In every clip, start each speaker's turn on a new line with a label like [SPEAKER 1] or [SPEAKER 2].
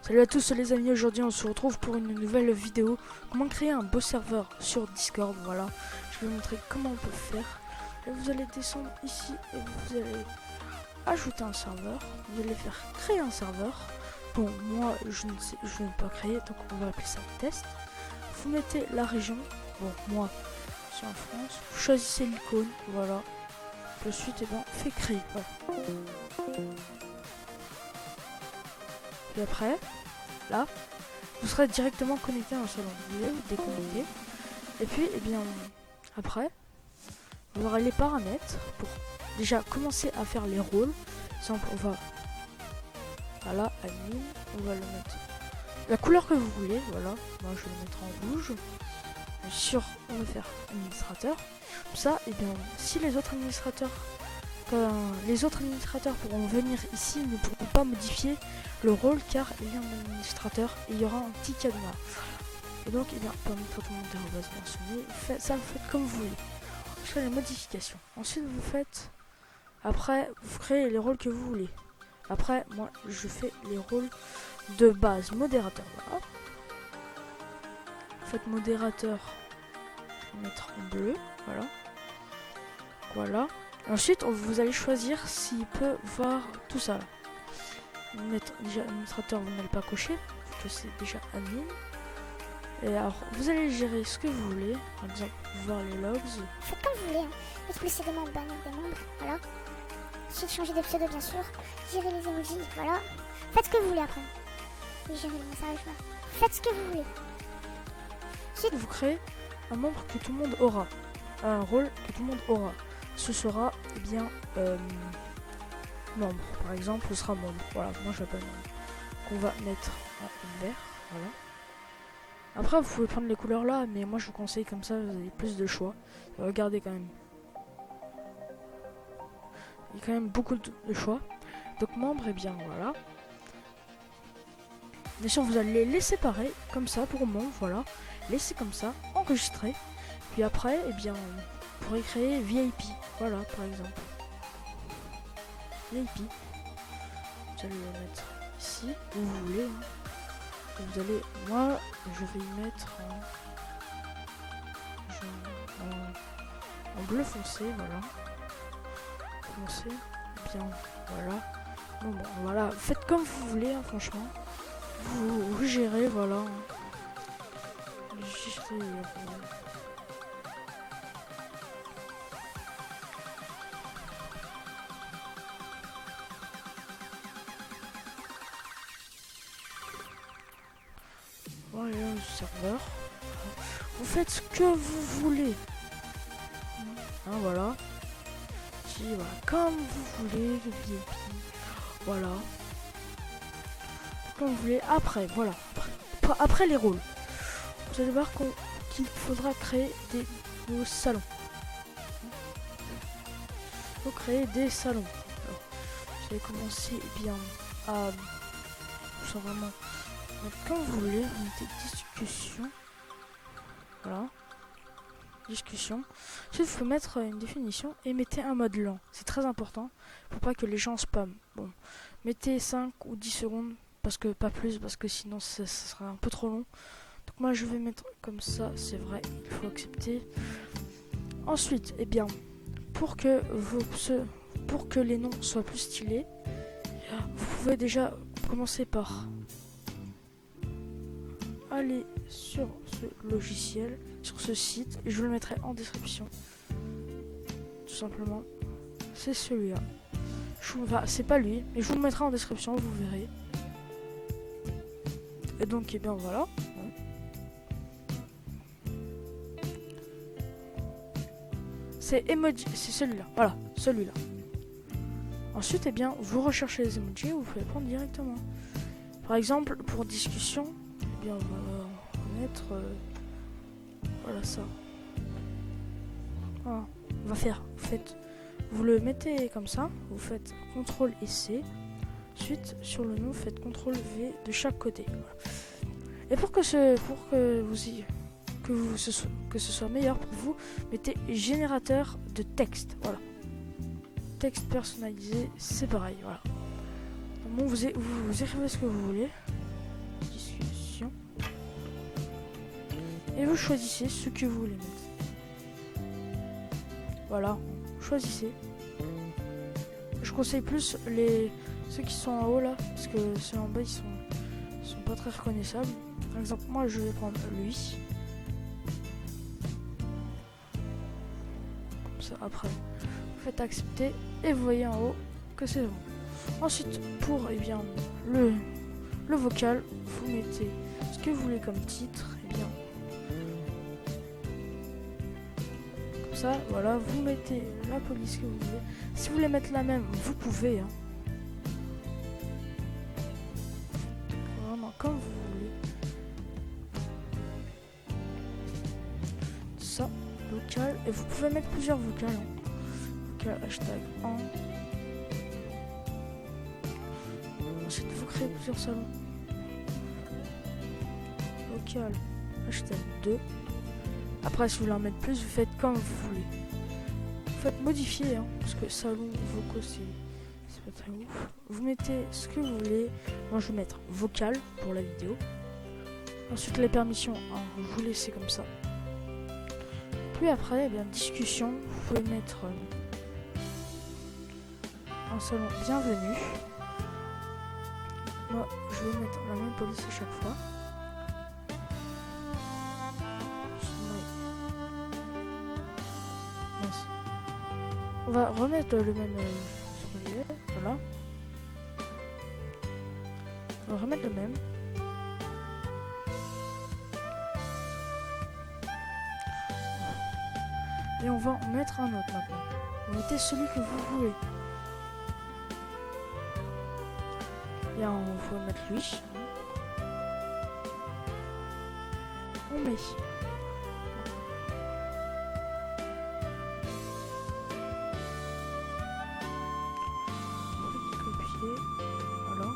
[SPEAKER 1] Salut à tous les amis, aujourd'hui on se retrouve pour une nouvelle vidéo. Comment créer un beau serveur sur Discord, voilà. Je vais vous montrer comment on peut faire. Et vous allez descendre ici et vous allez ajouter un serveur. Vous allez faire créer un serveur. Bon, moi je ne peux pas créer, donc on va appeler ça test. Vous mettez la région. Bon, moi c'est en France. Vous choisissez l'icône, voilà. Ensuite, et ben, fait créer. Voilà. Et après, là, vous serez directement connecté dans le salon. Vous allez vous déconnecter. Et puis, eh bien, après, vous aurez les paramètres pour déjà commencer à faire les rôles. Par exemple, on va, voilà, admin, on va le mettre la couleur que vous voulez, voilà. Moi, je vais le mettre en rouge. Bien sûr, on va faire administrateur. Comme ça, eh bien, si les autres administrateurs pourront venir ici, ne pourront pas modifier le rôle car il y a un administrateur et il y aura un petit cadenas. Et donc, il y a permettre à tout le monde de mentionner. Ça, vous faites comme vous voulez. Je fais les modifications. Ensuite, vous faites. Après, vous créez les rôles que vous voulez. Après, moi, je fais les rôles de base. Modérateur, voilà. Vous faites modérateur. Je vais mettre en bleu, voilà. Voilà. Ensuite, vous allez choisir s'il peut voir tout ça. Mettre déjà administrateur, vous n'allez pas cocher, que c'est déjà admin. Et alors, vous allez gérer ce que vous voulez. Par exemple, voir les logs.
[SPEAKER 2] Faites comme vous voulez. Expulser des membres, bannir des membres. Voilà. Ensuite, changer de pseudo, bien sûr. Gérer les emojis. Voilà. Faites ce que vous voulez après. Et gérer les messages. Voilà. Faites ce que vous voulez.
[SPEAKER 1] Ensuite, vous créez un membre que tout le monde aura. Un rôle que tout le monde aura. Ce sera, eh bien, membre. Par exemple, ce sera membre. Voilà, moi je l'appelle membre. Qu'on va mettre en vert. Voilà. Après, vous pouvez prendre les couleurs là, mais moi je vous conseille comme ça, vous avez plus de choix. Regardez quand même. Il y a quand même beaucoup de choix. Donc, membre, eh bien, voilà. Bien sûr, vous allez les séparer comme ça pour membre, voilà. Laissez comme ça, enregistrer. Puis après, eh bien, vous pourrez créer VIP. Voilà, par exemple. VIP. Vous allez le mettre ici, où vous voulez. Hein. Et vous allez, moi, je vais y mettre en bleu foncé, voilà. Foncé, bien, voilà. Bon, voilà, faites comme vous voulez, hein, franchement. Vous gérez, voilà. Gérez, voilà le serveur. Vous faites ce que vous voulez. Hein, voilà. Si, voilà. Comme vous voulez, le VIP. Voilà. Comme vous voulez. Après, voilà. Après les rôles. Vous allez voir qu'il faudra créer des nouveaux salons. Il faut créer des salons. Alors, vous allez commencer bien à... Tout vraiment... Comme vous voulez, vous mettez discussion. Voilà. Discussion. Ensuite, il faut mettre une définition et mettez un mode lent. C'est très important pour pas que les gens spamment. Bon, mettez 5 ou 10 secondes, parce que pas plus, parce que sinon ça sera un peu trop long. Donc moi je vais mettre comme ça, c'est vrai, il faut accepter. Ensuite, eh bien, pour que les noms soient plus stylés, vous pouvez déjà commencer par aller sur ce logiciel, sur ce site, et je vous le mettrai en description. Tout simplement, c'est celui-là. C'est pas lui, mais je vous le mettrai en description, vous verrez. Et donc, eh bien voilà. C'est emoji, c'est celui-là. Voilà, celui-là. Ensuite, eh bien, vous recherchez les emojis, vous pouvez prendre directement. Par exemple, pour discussion, eh bien, on va mettre voilà ça. Voilà. On va faire, vous le mettez comme ça, vous faites CTRL et C. Ensuite, sur le nom, faites CTRL V de chaque côté. Voilà. Et pour que ce soit meilleur pour vous, mettez générateur de texte. Voilà. Texte personnalisé, c'est pareil. Voilà. Bon, vous écrivez ce que vous voulez. Et vous choisissez ce que vous voulez mettre. Voilà, choisissez. Je conseille plus ceux qui sont en haut là, parce que ceux en bas ils sont pas très reconnaissables. Par exemple, moi je vais prendre lui. Comme ça, après, vous faites accepter et vous voyez en haut que c'est bon. Ensuite, pour le vocal, vous mettez ce que vous voulez comme titre. Et bien, comme ça, voilà, vous mettez la police que vous voulez. Si vous voulez mettre la même, vous pouvez. Hein. Vraiment, comme vous voulez. Ça, vocal. Et vous pouvez mettre plusieurs vocales. Hein. Vocal, hashtag 1. Ensuite, vous créez plusieurs salons. Vocal, hashtag 2. Après, si vous voulez en mettre plus, vous faites comme vous voulez. Vous faites modifier, hein, parce que salon, vocaux, c'est pas très ouf. Vous mettez ce que vous voulez. Moi, je vais mettre vocal pour la vidéo. Ensuite, les permissions, hein, vous laissez comme ça. Puis après, eh bien, discussion, vous pouvez mettre un salon bienvenue. Moi, je vais mettre la même police à chaque fois. Mince. On va remettre le même voilà. On va remettre le même. Et on va en mettre un autre maintenant. Vous mettez celui que vous voulez. Et on faut mettre lui. On met. Copier. Voilà.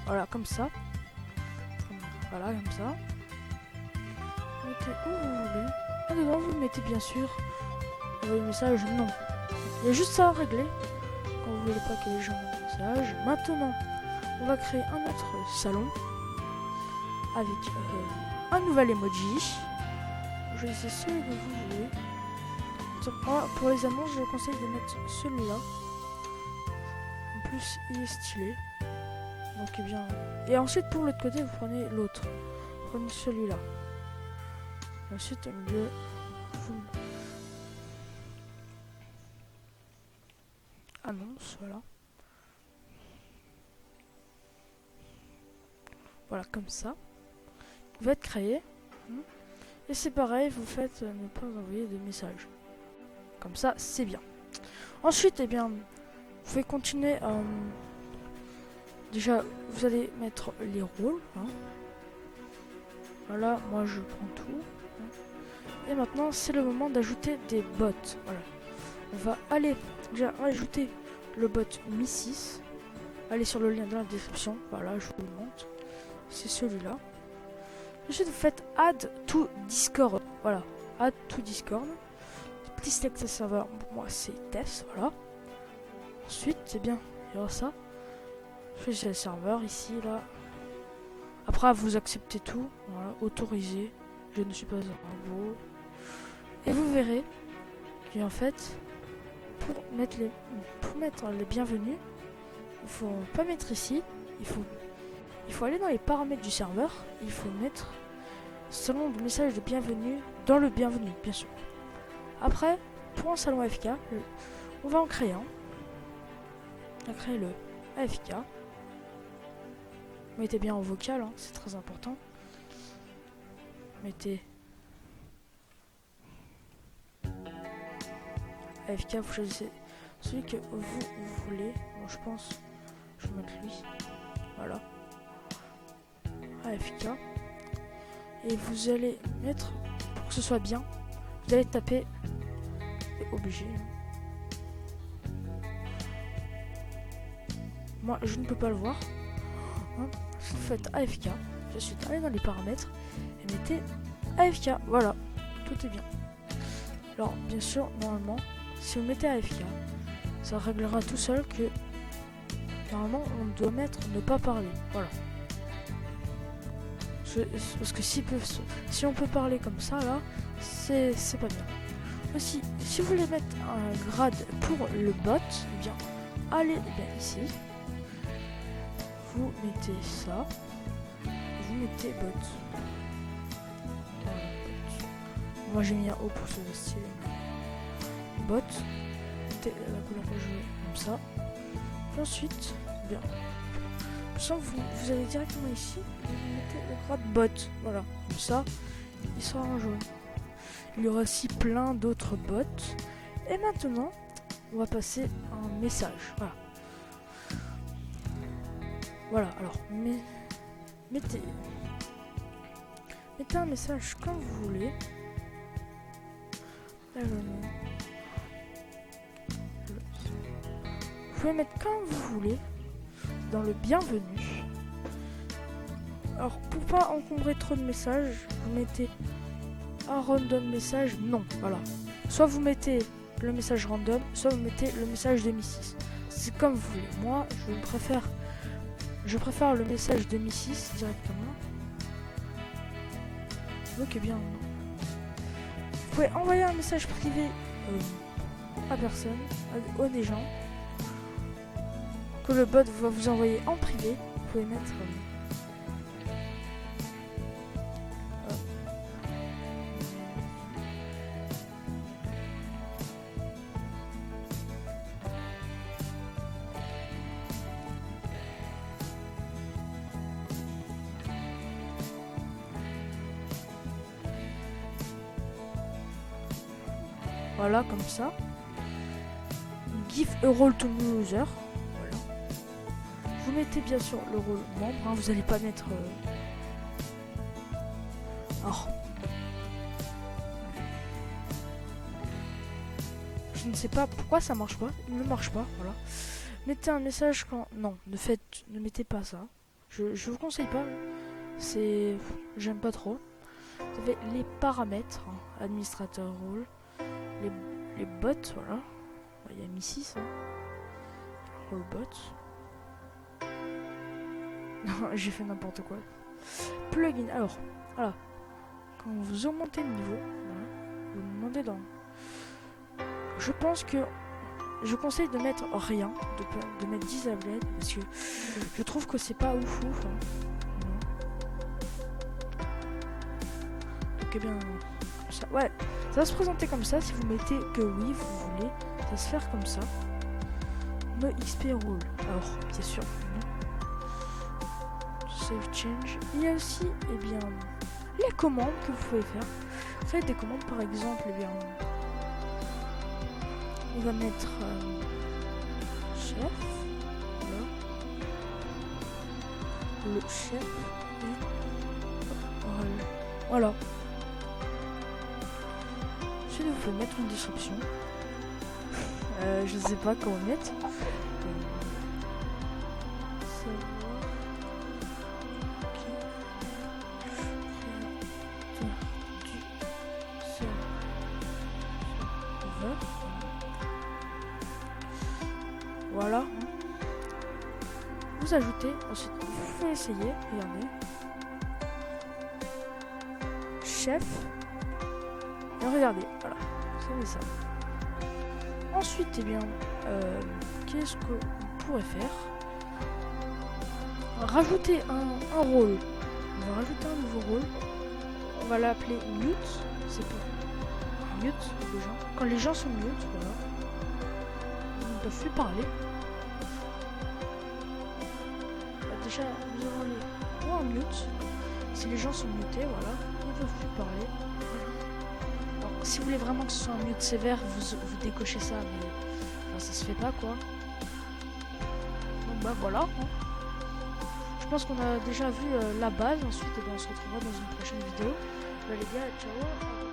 [SPEAKER 1] Voilà, comme ça. Voilà, comme ça. Mettez où vous voulez. Et dedans, vous mettez bien sûr le message non. Il y a juste ça à régler. Quand vous voulez pas que les gens aient un message. Maintenant, on va créer un autre salon avec un nouvel emoji. Je sais celui que vous voulez. Pour les annonces, je vous conseille de mettre celui-là. En plus, il est stylé. Donc, eh bien. Et ensuite, pour l'autre côté, vous prenez l'autre. Prenez celui-là. Ensuite, au milieu, vous annonce, voilà. Voilà, comme ça. Il va être créé. Et c'est pareil, vous faites ne pas envoyer de message. Comme ça, c'est bien. Ensuite, eh bien, vous pouvez continuer. Déjà, vous allez mettre les rôles. Hein. Voilà, moi je prends tout. Et maintenant, c'est le moment d'ajouter des bots. Voilà. On va aller déjà ajouter le bot Mi6. Allez sur le lien dans la description. Voilà, je vous le montre. C'est celui-là. Ensuite, vous faites Add to Discord. Voilà, Add to Discord. Petit texte serveur. Pour moi, c'est test. Voilà. Ensuite, c'est bien. Il y aura ça. Choisissez le serveur ici, là. Après, vous acceptez tout. Voilà, autorisé. Je ne suis pas un robot. Et vous verrez qu'en fait, pour mettre les bienvenus, il faut pas mettre ici. Il faut aller dans les paramètres du serveur. Il faut mettre selon le message de bienvenue dans le bienvenu, bien sûr. Après, pour un salon AFK, on va en créer un. On va créer le AFK. Mettez bien en vocal, hein, c'est très important. Mettez AFK, vous choisissez celui que vous voulez. Bon, je pense, je vais mettre lui. Voilà. AFK. Et vous allez mettre, pour que ce soit bien, vous allez taper, c'est obligé. Moi, je ne peux pas le voir. Hein. Vous faites AFK. Je suis allé dans les paramètres et mettez AFK. Voilà, tout est bien. Alors, bien sûr, normalement, si vous mettez AFK, ça réglera tout seul que normalement on doit mettre ne pas parler. Voilà. Parce que si on peut parler comme ça là, c'est pas bien. Aussi, si vous voulez mettre un grade pour le bot, eh bien, allez ici. Vous mettez ça. Vous mettez bot. Moi j'ai mis un O pour ce style. Bot. Mettez la couleur que je veux comme ça. Puis ensuite, bien. Vous allez directement ici. Et vous mettez le grade bot. Voilà. Comme ça, il sera en jaune. Il y aura aussi plein d'autres bots. Et maintenant, on va passer à un message. Voilà. Voilà, alors, mettez un message comme vous voulez. Vous pouvez mettre comme vous voulez dans le bienvenu. Alors, pour pas encombrer trop de messages, vous mettez un random message, non, voilà. Soit vous mettez le message random, soit vous mettez le message 2006. C'est comme vous voulez. Moi, je préfère le message 2006 directement. Ok, bien. Vous pouvez envoyer un message privé à personne, à des gens, que le bot va vous envoyer en privé. Vous pouvez mettre... Voilà, comme ça. Give a role to user. Voilà. Vous mettez bien sûr le rôle membre. Hein, vous n'allez pas mettre... Alors. Je ne sais pas pourquoi ça marche pas. Il ne marche pas. Voilà. Mettez un message quand... Non, ne mettez pas ça. Je vous conseille pas. C'est... J'aime pas trop. Vous avez les paramètres. Hein, administrateur rôle. Les bots, voilà. Il y a mis 6. Hein. All bots. Non, j'ai fait n'importe quoi. Plugin. Alors, voilà. Quand vous augmentez le niveau, voilà, vous demandez dans... Je pense que... Je conseille de mettre rien. De mettre disable parce que je trouve que c'est pas ouf. Hein. Ok, bien... Ça, ouais, ça va se présenter comme ça. Si vous mettez que oui, vous voulez, ça va se faire comme ça. No XP rule. Alors, bien sûr. Save change. Il y a aussi, eh bien, les commandes que vous pouvez faire. Vous faites des commandes, par exemple, eh bien, on va mettre chef. Voilà. Le chef. Voilà. Vous pouvez mettre une description. Je sais pas comment mettre. Voilà. Vous ajoutez, ensuite vous pouvez essayer. Regardez. Chef. Et regardez, voilà, c'est ça. Ensuite, eh bien, qu'est-ce qu'on pourrait faire? Rajouter un rôle. On va rajouter un nouveau rôle. On va l'appeler mute. C'est pour mute les gens. Quand les gens sont mute, voilà. Ils ne peuvent plus parler. Déjà, nous avons les points mute. Si les gens sont mutés, voilà, ils ne peuvent plus parler. Si vous voulez vraiment que ce soit un mute sévère, vous décochez ça, mais enfin, ça se fait pas quoi. Donc bah voilà. Hein. Je pense qu'on a déjà vu la base. Ensuite, on se retrouvera dans une prochaine vidéo. Bah, les gars, ciao.